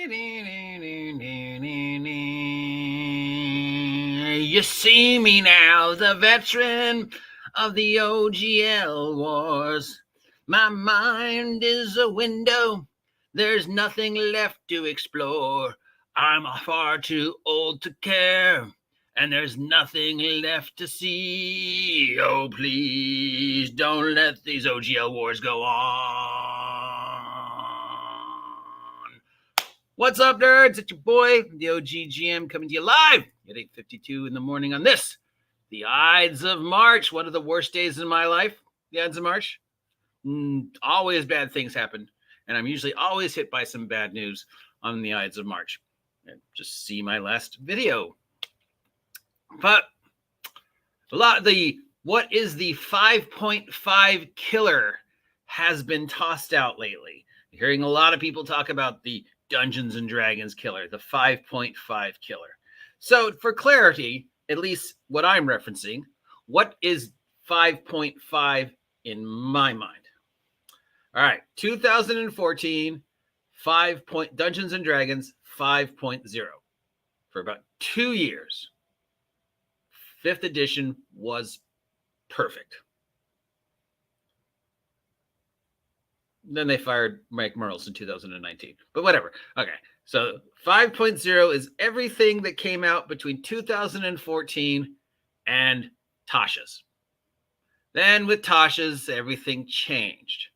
You see me now, the veteran of the OGL wars. My mind is a window. There's nothing left to explore. I'm far too old to care, and there's nothing left to see. Oh, please don't let these OGL wars go on. What's up, nerds? It's your boy, the OGGM, coming to you live at 8:52 in the morning on this, the Ides of March. One of the worst days in my life, the Ides of March. Always bad things happen, and I'm usually always hit by some bad news on the Ides of March. Just see my last video. But what is the 5.5 killer has been tossed out lately. I'm hearing a lot of people talk about the Dungeons and Dragons killer, the 5.5 killer. So for clarity, at least what I'm referencing, what is 5.5 in my mind? All right, 2014, Dungeons and Dragons 5.0. For about 2 years, 5th edition was perfect. Then they fired Mike Merles in 2019, but whatever. Okay, so 5.0 is everything that came out between 2014 and Tasha's. Then with Tasha's, everything changed.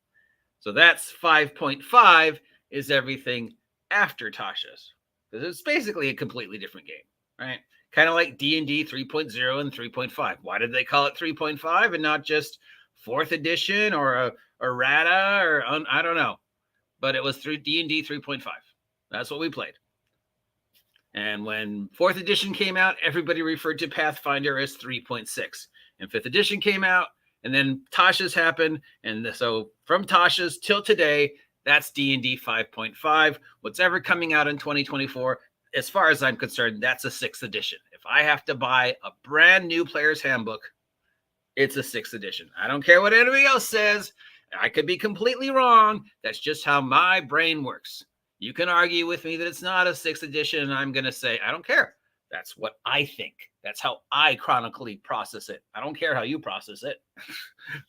So that's 5.5 is everything after Tasha's. Because it's basically a completely different game, right? Kind of like D&D 3.0 and 3.5. Why did they call it 3.5 and not just 4th edition or a errata or I don't know. But it was through D&D 3.5. That's what we played. And when 4th edition came out, everybody referred to Pathfinder as 3.6. And 5th edition came out, and then Tasha's happened. And so from Tasha's till today, that's D&D 5.5. What's ever coming out in 2024, as far as I'm concerned, that's a 6th edition. If I have to buy a brand new player's handbook, it's a 6th edition. I don't care what anybody else says. I could be completely wrong. That's just how my brain works. You can argue with me that it's not a 6th edition, and I'm going to say, I don't care. That's what I think. That's how I chronically process it. I don't care how you process it.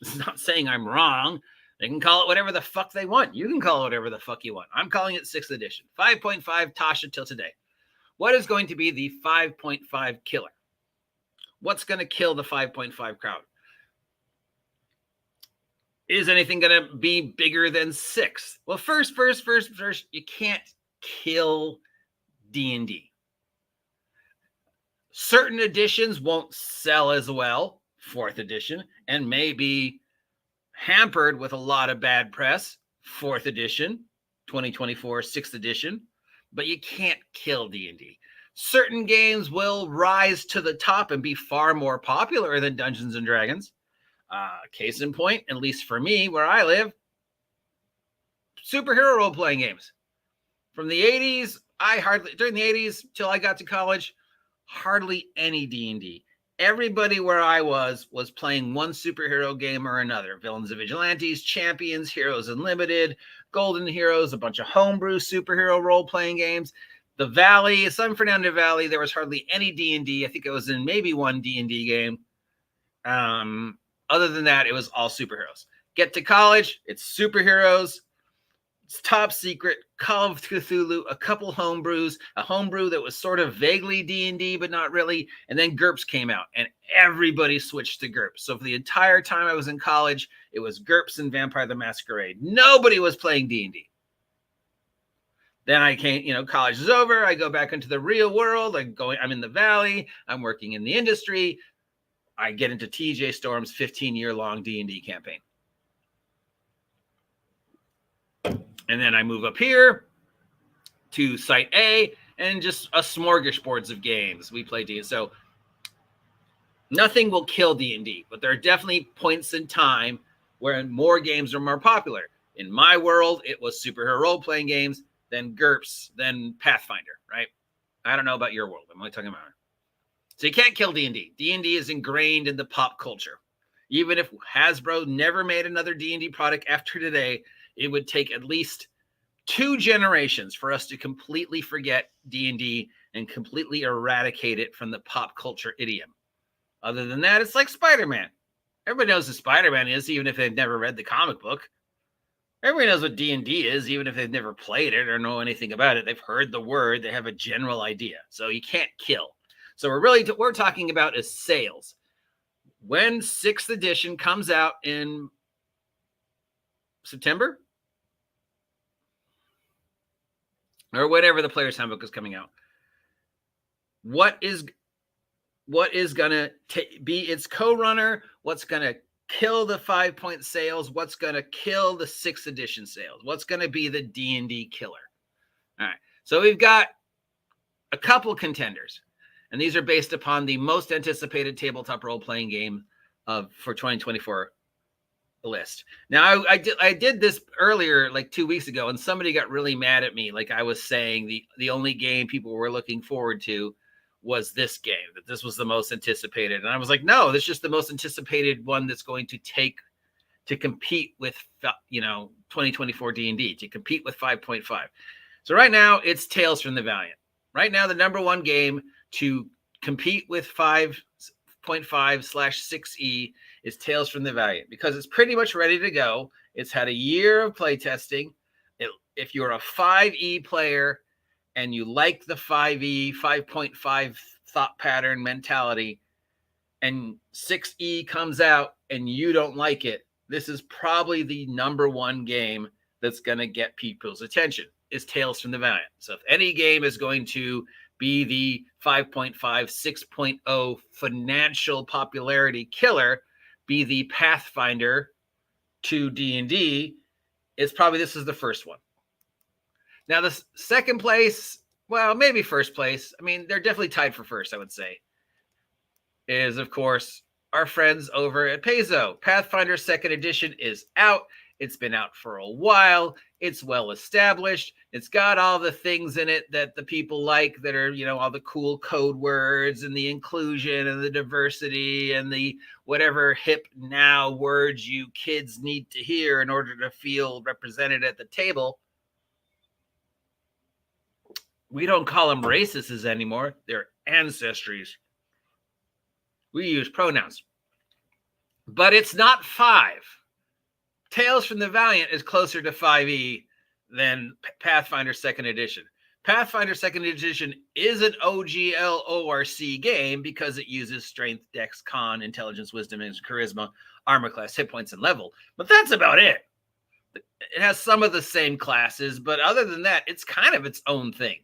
It's not saying I'm wrong. They can call it whatever the fuck they want. You can call it whatever the fuck you want. I'm calling it 6th edition. 5.5 Tasha till today. What is going to be the 5.5 killer? What's going to kill the 5.5 crowd? Is anything going to be bigger than 6? Well, first, you can't kill D&D. Certain editions won't sell as well, 4th edition, and may be hampered with a lot of bad press, 4th edition, 2024, 6th edition, but you can't kill D&D. Certain games will rise to the top and be far more popular than Dungeons and Dragons. Case in point, at least for me, where I live, superhero role-playing games. From the 80s, during the 80s till I got to college, hardly any D&D. Everybody where I was playing one superhero game or another. Villains and Vigilantes, Champions, Heroes Unlimited, Golden Heroes, a bunch of homebrew superhero role-playing games. The Valley, San Fernando Valley, there was hardly any D&D. I think it was in maybe one D&D game. Other than that, it was all superheroes. Get to college, it's superheroes. It's top secret, Call of Cthulhu, a couple homebrews, a homebrew that was sort of vaguely D&D, but not really. And then GURPS came out, and everybody switched to GURPS. So for the entire time I was in college, it was GURPS and Vampire the Masquerade. Nobody was playing D&D. Then I came, college is over. I go back into the real world. I'm in the Valley. I'm working in the industry. I get into TJ Storm's 15-year-long D&D campaign. And then I move up here to Site A and just a smorgasbord of games. We play D&D. So nothing will kill D&D, but there are definitely points in time where more games are more popular. In my world, it was superhero role-playing games, then GURPS, then Pathfinder, right? I don't know about your world. I'm only talking about it. So you can't kill D&D. D&D is ingrained in the pop culture. Even if Hasbro never made another D&D product after today, it would take at least 2 generations for us to completely forget D&D and completely eradicate it from the pop culture idiom. Other than that, it's like Spider-Man. Everybody knows who Spider-Man is, even if they've never read the comic book. Everybody knows what D&D is, even if they've never played it or know anything about it. They've heard the word. They have a general idea. So you can't kill. So we're talking about is sales. When 6th edition comes out in September, or whenever the player's handbook is coming out, what is going to be its co-runner? What's going to kill the 5-point sales? What's going to kill the 6th edition sales? What's going to be the D&D killer? All right. So we've got a couple contenders, and these are based upon the most anticipated tabletop role-playing game for 2024 list. Now, I did this earlier, like 2 weeks ago, and somebody got really mad at me. Like I was saying the only game people were looking forward to was this game, that this was the most anticipated. And I was like, no, this is just the most anticipated one that's going to compete with, 2024 D&D, to compete with 5.5. So right now it's Tales from the Valiant. Right now, the number one game to compete with 5.5/6E is Tales from the Valiant, because it's pretty much ready to go. It's had a year of play testing. If you're a 5E player and you like the 5.5 thought pattern mentality, and 6E comes out and you don't like it, this is probably the number one game that's going to get people's attention, is Tales from the Valiant. So if any game is going to be the 5.5, 6.0 financial popularity killer, be the Pathfinder to D&D, this is the first one. Now, the second place, well, maybe first place, I mean, they're definitely tied for first, I would say, is, of course, our friends over at Paizo. Pathfinder 2nd Edition is out. It's been out for a while. It's well established. It's got all the things in it that the people like, that are, all the cool code words and the inclusion and the diversity and the whatever hip now words you kids need to hear in order to feel represented at the table. We don't call them racists anymore. They're ancestries. We use pronouns. But it's not 5. Tales from the Valiant is closer to 5e than Pathfinder 2nd Edition. Pathfinder 2nd Edition is an OGL ORC game because it uses strength, dex, con, intelligence, wisdom, and charisma, armor class, hit points, and level. But that's about it. It has some of the same classes, but other than that, it's kind of its own thing.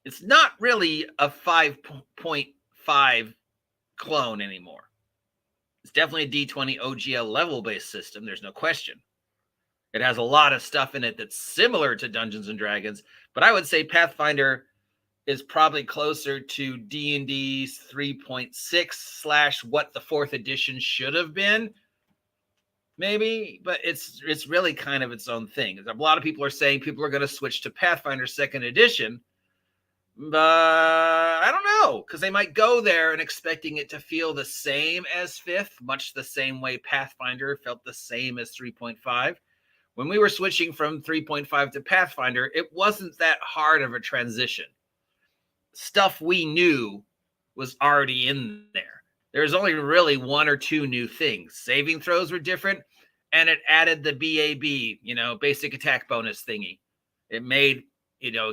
It's not really a 5.5 clone anymore. It's definitely a D20 OGL level-based system. There's no question. It has a lot of stuff in it that's similar to Dungeons & Dragons, but I would say Pathfinder is probably closer to D&D's 3.6 / what the 4th edition should have been, maybe, but it's really kind of its own thing. A lot of people are saying people are going to switch to Pathfinder 2nd Edition, but I don't know, because they might go there and expecting it to feel the same as 5th, much the same way Pathfinder felt the same as 3.5. When we were switching from 3.5 to Pathfinder, it wasn't that hard of a transition. Stuff we knew was already in there. There's only really 1 or 2 new things. Saving throws were different, and it added the BAB, basic attack bonus thingy. It made,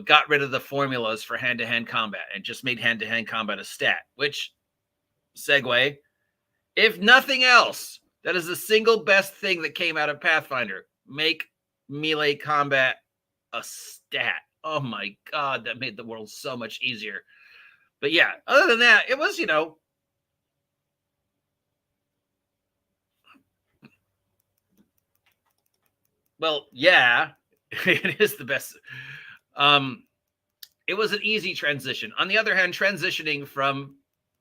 got rid of the formulas for hand-to-hand combat and just made hand-to-hand combat a stat, which, segue, if nothing else, that is the single best thing that came out of Pathfinder. Make melee combat a stat. Oh my God, that made the world so much easier. But yeah, other than that, it was, well, yeah, it is the best. It was an easy transition. On the other hand, transitioning from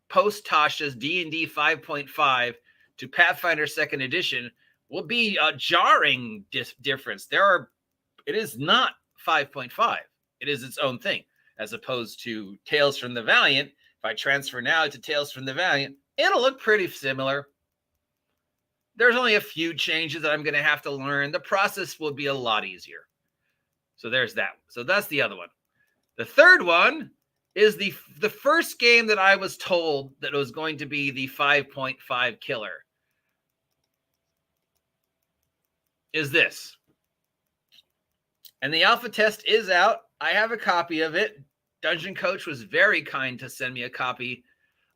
post Tasha's D&D 5.5 to Pathfinder 2nd Edition will be a jarring difference. It is not 5.5. It is its own thing, as opposed to Tales from the Valiant. If I transfer now to Tales from the Valiant, it'll look pretty similar. There's only a few changes that I'm going to have to learn. The process will be a lot easier. So there's that. So that's the other one. The third one is the first game that I was told that it was going to be the 5.5 killer. Is this. And the alpha test is out. I have a copy of it. Dungeon Coach was very kind to send me a copy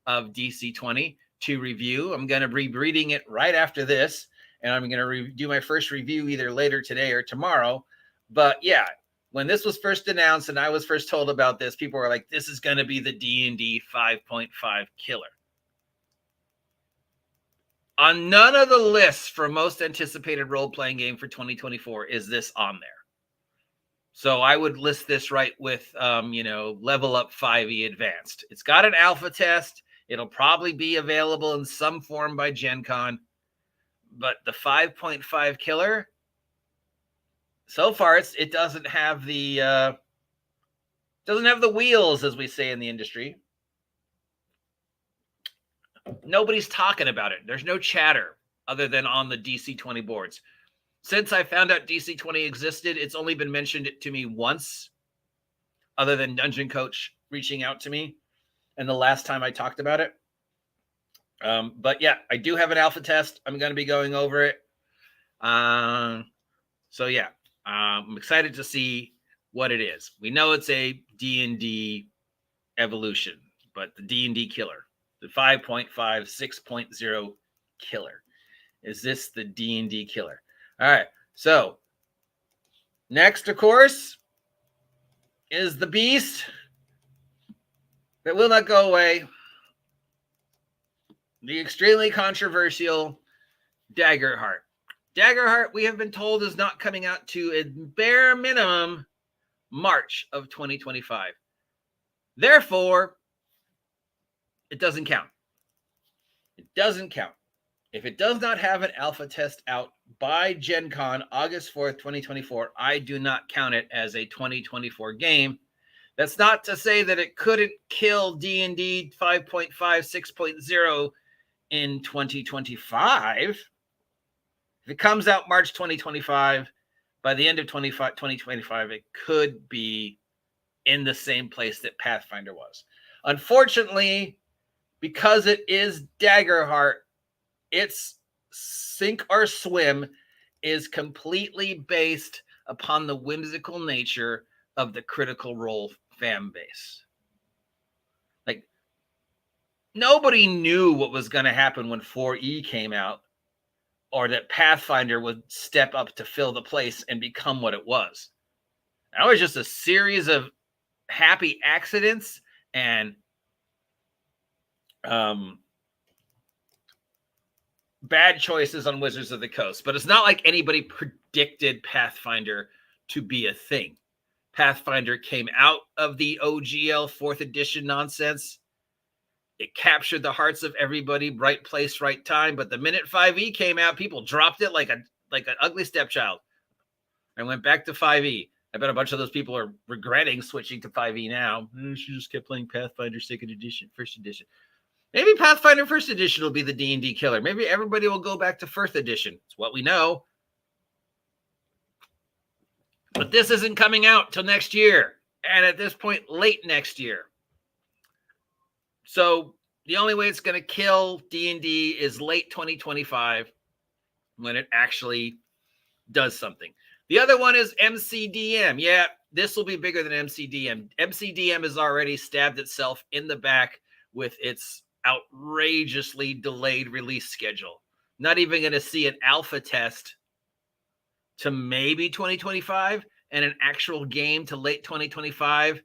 of DC20 to review. I'm going to be reading it right after this, and I'm going to do my first review either later today or tomorrow. But yeah, when this was first announced and I was first told about this, people were like, this is going to be the D&D 5.5 killer. On none of the lists for most anticipated role-playing game for 2024 is this on there. So I would list this right with, Level Up 5e Advanced. It's got an alpha test. It'll probably be available in some form by Gen Con. But the 5.5 killer, so far it doesn't have the wheels, as we say in the industry. Nobody's talking about it. There's no chatter other than on the DC20 boards. Since I found out DC20 existed, it's only been mentioned to me once, other than Dungeon Coach reaching out to me, and the last time I talked about it. But yeah, I do have an alpha test. I'm going to be going over it. So yeah, I'm excited to see what it is. We know it's a D&D evolution, but the D&D killer, the 5.5, 6.0 killer. Is this the D&D killer? All right, so next, of course, is the beast that will not go away. The extremely controversial Daggerheart. Daggerheart, we have been told, is not coming out to a bare minimum March of 2025. Therefore, it doesn't count. It doesn't count. If it does not have an alpha test out by Gen Con, August 4th, 2024, I do not count it as a 2024 game. That's not to say that it couldn't kill D&D 5.5, 6.0 in 2025. If it comes out March 2025, by the end of 2025, it could be in the same place that Pathfinder was. Unfortunately, because it is Daggerheart, its sink or swim is completely based upon the whimsical nature of the Critical Role fan base. Like, nobody knew what was going to happen when 4E came out, or that Pathfinder would step up to fill the place and become what it was. That was just a series of happy accidents and bad choices on Wizards of the Coast. But it's not like anybody predicted Pathfinder to be a thing. Pathfinder came out of the OGL 4th edition nonsense. It captured the hearts of everybody, right place, right time. But the minute 5e came out, people dropped it like an ugly stepchild and went back to 5e. I bet a bunch of those people are regretting switching to 5e now. She just kept playing Pathfinder 2nd edition, 1st edition. Maybe Pathfinder 1st edition will be the D&D killer. Maybe everybody will go back to 1st edition. It's what we know. But this isn't coming out till next year. And at this point, late next year. So the only way it's going to kill D&D is late 2025 when it actually does something. The other one is MCDM. Yeah, this will be bigger than MCDM. MCDM has already stabbed itself in the back with its outrageously delayed release schedule. Not even going to see an alpha test to maybe 2025 and an actual game to late 2025,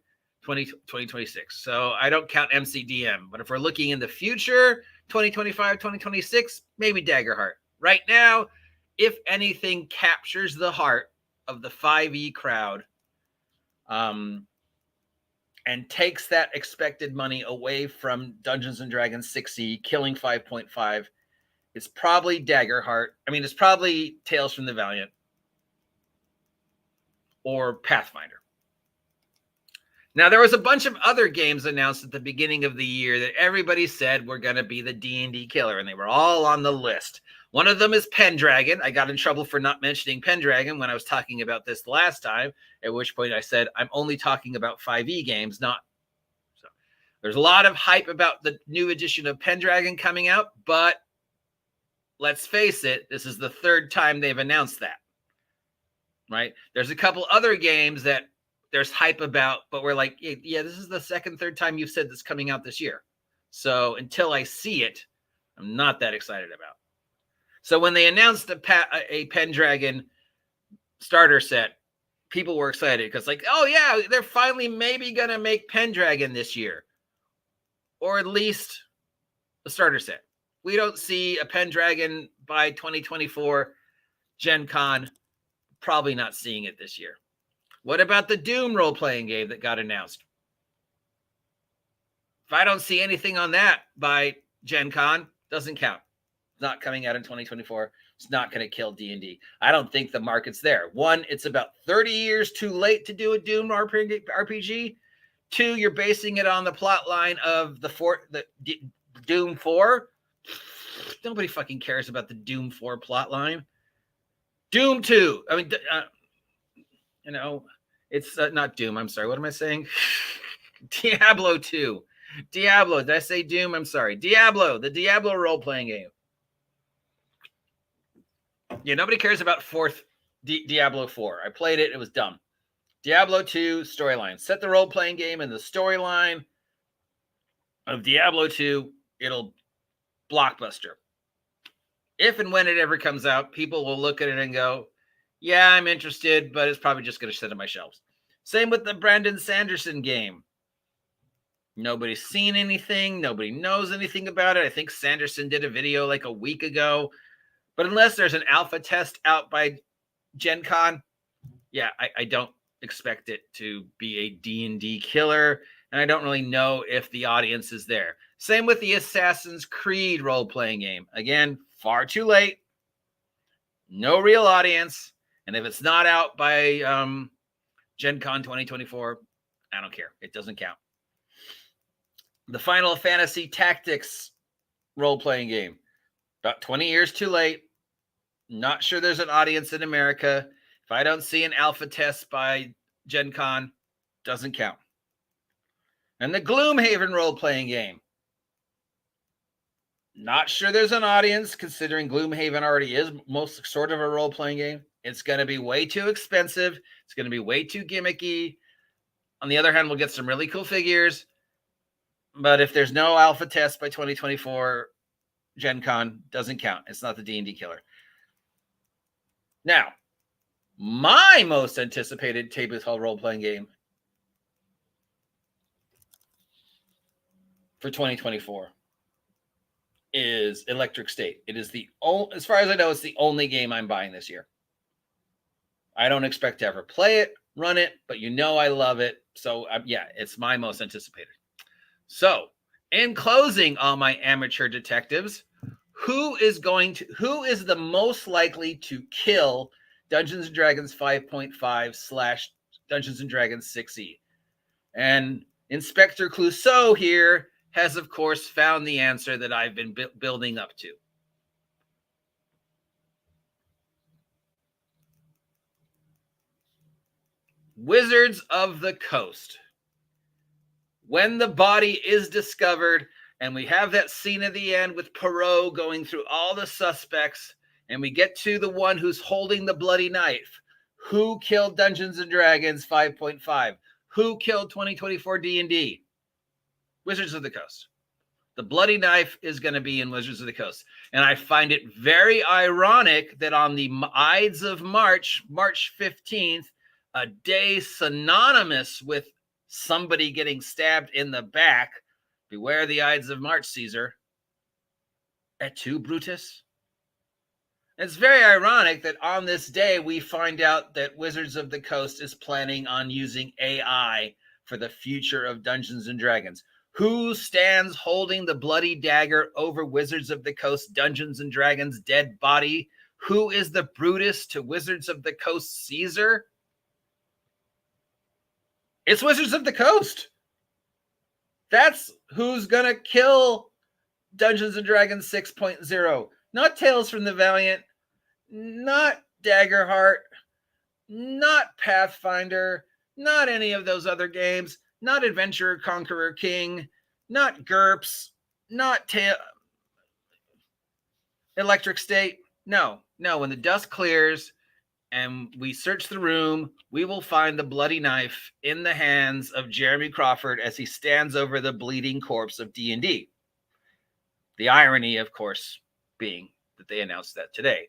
2026. So I don't count MCDM. But if we're looking in the future, 2025, 2026, maybe Daggerheart. Right now, if anything captures the heart of the 5e crowd, and takes that expected money away from Dungeons & Dragons 6e, killing 5.5, it's probably Daggerheart. I mean, it's probably Tales from the Valiant or Pathfinder. Now, there was a bunch of other games announced at the beginning of the year that everybody said were going to be the D&D killer, and they were all on the list. One of them is Pendragon. I got in trouble for not mentioning Pendragon when I was talking about this the last time, at which point I said I'm only talking about 5e games, not. So there's a lot of hype about the new edition of Pendragon coming out, but let's face it, this is the third time they've announced that, right? There's a couple other games that there's hype about, but we're like, yeah, this is the third time you've said this coming out this year. So until I see it, I'm not that excited about. So when they announced a Pendragon starter set, people were excited because like, oh yeah, they're finally maybe going to make Pendragon this year. Or at least a starter set. We don't see a Pendragon by 2024 Gen Con. Probably not seeing it this year. What about the Doom role-playing game that got announced? If I don't see anything on that by Gen Con, doesn't count. It's not coming out in 2024. It's not going to kill D&D. I don't think the market's there. One, it's about 30 years too late to do a Doom RPG. Two, you're basing it on the plot line of the Doom 4. Nobody fucking cares about the Doom 4 plot line. Doom 2. I mean, it's not Doom. I'm sorry. What am I saying? Diablo 2. Diablo. Did I say Doom? I'm sorry. Diablo. The Diablo role-playing game. Yeah, nobody cares about Diablo 4. I played it. It was dumb. Diablo 2 storyline. Set the role-playing game in the storyline of Diablo 2. It'll blockbuster. If and when it ever comes out, people will look at it and go, yeah, I'm interested, but it's probably just going to sit on my shelves. Same with the Brandon Sanderson game. Nobody's seen anything. Nobody knows anything about it. I think Sanderson did a video like a week ago. But unless there's an alpha test out by Gen Con, yeah, I don't expect it to be a D&D killer. And I don't really know if the audience is there. Same with the Assassin's Creed role-playing game. Again, far too late. No real audience. And if it's not out by Gen Con 2024, I don't care. It doesn't count. The Final Fantasy Tactics role-playing game. About 20 years too late. Not sure there's an audience in America. If I don't see an alpha test by Gen Con, doesn't count. And the Gloomhaven role-playing game. Not sure there's an audience, considering Gloomhaven already is most sort of a role-playing game. It's going to be way too expensive. It's going to be way too gimmicky. On the other hand, we'll get some really cool figures. But if there's no alpha test by 2024, Gen Con doesn't count. It's not the D&D killer. Now, my most anticipated tabletop role-playing game for 2024 is Electric State. It is the only, as far as I know, it's the only game I'm buying this year. I don't expect to ever play it, run it, but I love it. So yeah, it's my most anticipated. So in closing, all my amateur detectives, who is the most likely to kill Dungeons & Dragons 5.5 / Dungeons & Dragons 6e? And Inspector Clouseau here has, of course, found the answer that I've been building up to. Wizards of the Coast. When the body is discovered, and we have that scene at the end with Poirot going through all the suspects, and we get to the one who's holding the bloody knife. Who killed Dungeons & Dragons 5.5? Who killed 2024 D&D? Wizards of the Coast. The bloody knife is going to be in Wizards of the Coast. And I find it very ironic that on the Ides of March, March 15th, a day synonymous with somebody getting stabbed in the back, beware the Ides of March, Caesar, et tu, Brutus? It's very ironic that on this day, we find out that Wizards of the Coast is planning on using AI for the future of Dungeons & Dragons. Who stands holding the bloody dagger over Wizards of the Coast Dungeons & Dragons' dead body? Who is the Brutus to Wizards of the Coast Caesar? It's Wizards of the Coast. That's who's going to kill Dungeons & Dragons 6.0. not Tales from the Valiant, not Daggerheart, not Pathfinder, not any of those other games, not Adventurer Conqueror King, not GURPS, not Electric State. No. When the dust clears and we search the room, we will find the bloody knife in the hands of Jeremy Crawford as he stands over the bleeding corpse of D&D. The irony, of course, being that they announced that today.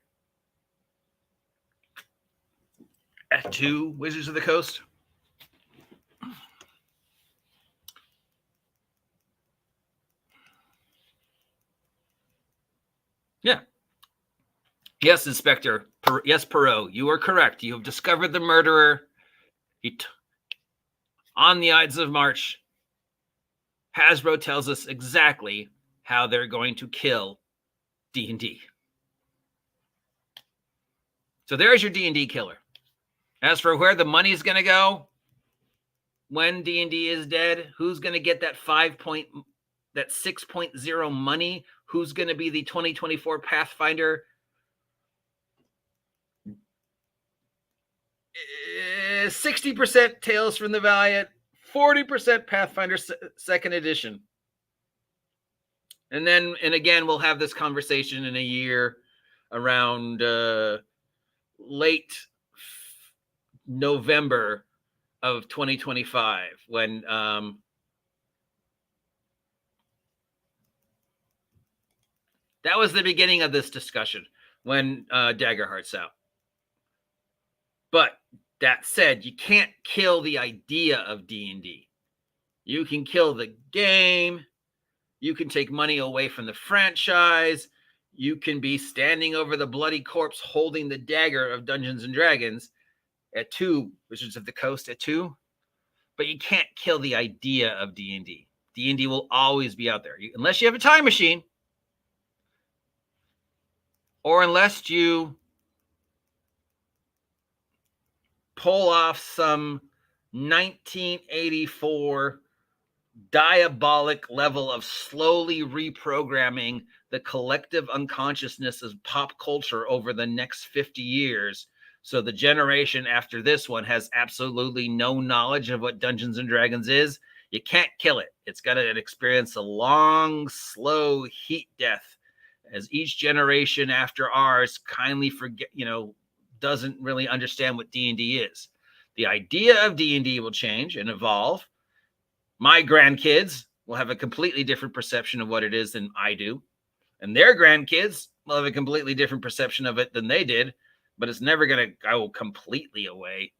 At 2, Wizards of the Coast. Yeah. Yes, Inspector. Yes, Perot, you are correct. You have discovered the murderer. On the Ides of March, Hasbro tells us exactly how they're going to kill D&D. So there's your D&D killer. As for where the money's going to go, when D&D is dead, who's going to get that 6.0 money? Who's going to be the 2024 Pathfinder? 60% Tales from the Valiant, 40% Pathfinder 2nd edition. And again, we'll have this conversation in a year around late November of 2025 when that was the beginning of this discussion when Daggerheart's out. But that said, you can't kill the idea of D&D. You can kill the game. You can take money away from the franchise. You can be standing over the bloody corpse holding the dagger of Dungeons and Dragons at 2, Wizards of the Coast at 2. But you can't kill the idea of D&D. D&D will always be out there. Unless you have a time machine. Or unless you pull off some 1984 diabolic level of slowly reprogramming the collective unconsciousness of pop culture over the next 50 years. So the generation after this one has absolutely no knowledge of what Dungeons and Dragons is. You can't kill it. It's got to experience a long, slow heat death as each generation after ours kindly forget, doesn't really understand what D&D is. The idea of D&D will change and evolve. My grandkids will have a completely different perception of what it is than I do. And their grandkids will have a completely different perception of it than they did. But it's never going to go completely away.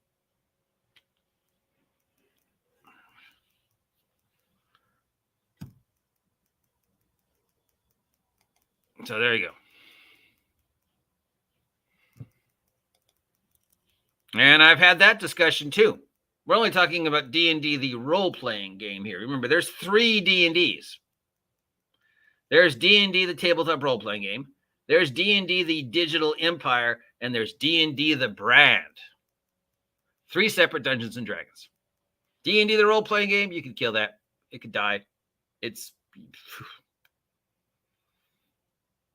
So there you go. And I've had that discussion too. We're only talking about D&D, the role-playing game here. Remember, there's 3 D&Ds. There's D&D, the tabletop role-playing game. There's D&D, the digital empire. And there's D&D, the brand. 3 separate Dungeons and Dragons. D&D, the role-playing game, you could kill that. It could die.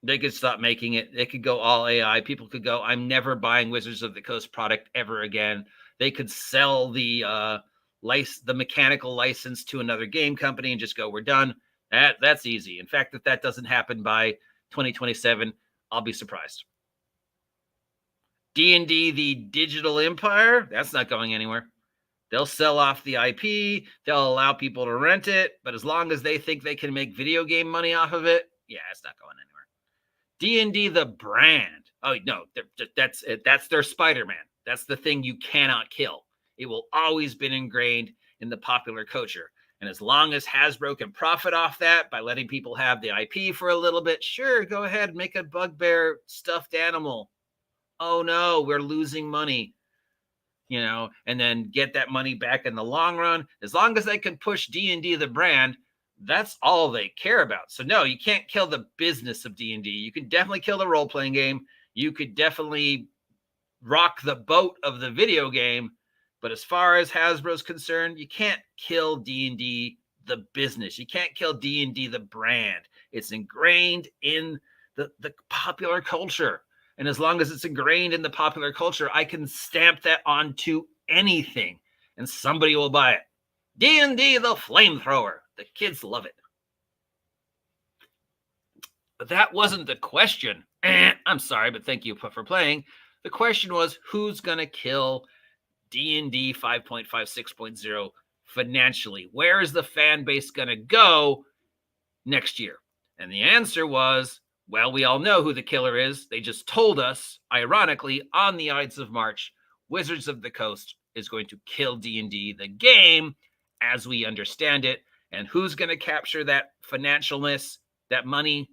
They could stop making it. They could go all AI. People could go, I'm never buying Wizards of the Coast product ever again. They could sell the mechanical license to another game company and just go, we're done. That's easy. In fact, if that doesn't happen by 2027, I'll be surprised. D&D, the digital empire, that's not going anywhere. They'll sell off the IP. They'll allow people to rent it. But as long as they think they can make video game money off of it, yeah, it's not going anywhere. D&D, the brand. Oh, no, that's it. That's their Spider-Man. That's the thing you cannot kill. It will always been ingrained in the popular culture. And as long as Hasbro can profit off that by letting people have the IP for a little bit, sure, go ahead, make a bugbear stuffed animal. Oh, no, we're losing money, and then get that money back in the long run. As long as they can push D&D, the brand, that's all they care about. So, no, you can't kill the business of D&D. You can definitely kill the role-playing game. You could definitely rock the boat of the video game. But as far as Hasbro's concerned, you can't kill D&D, the business. You can't kill D&D, the brand. It's ingrained in the popular culture. And as long as it's ingrained in the popular culture, I can stamp that onto anything and somebody will buy it. D&D the Flamethrower. The kids love it. But that wasn't the question. I'm sorry, but thank you for playing. The question was, who's going to kill D&D 5.56.0 financially? Where is the fan base going to go next year? And the answer was, well, we all know who the killer is. They just told us, ironically, on the Ides of March, Wizards of the Coast is going to kill D&D, the game, as we understand it. And who's going to capture that financialness, that money?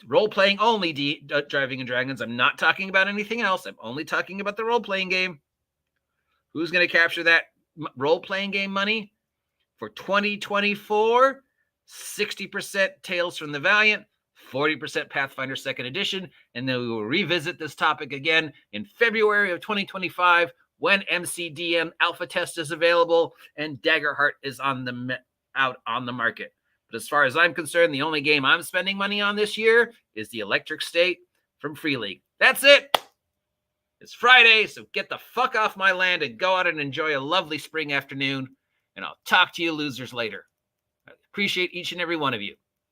Role-playing only, Driving and Dragons. I'm not talking about anything else. I'm only talking about the role-playing game. Who's going to capture that role-playing game money? For 2024, 60% Tales from the Valiant, 40% Pathfinder 2nd Edition, and then we will revisit this topic again in February of 2025 when MCDM Alpha Test is available and Daggerheart is out on the market. But as far as I'm concerned, the only game I'm spending money on this year is the Electric State from Free League. That's it. It's Friday, so get the fuck off my land and go out and enjoy a lovely spring afternoon. And I'll talk to you losers later. I appreciate each and every one of you.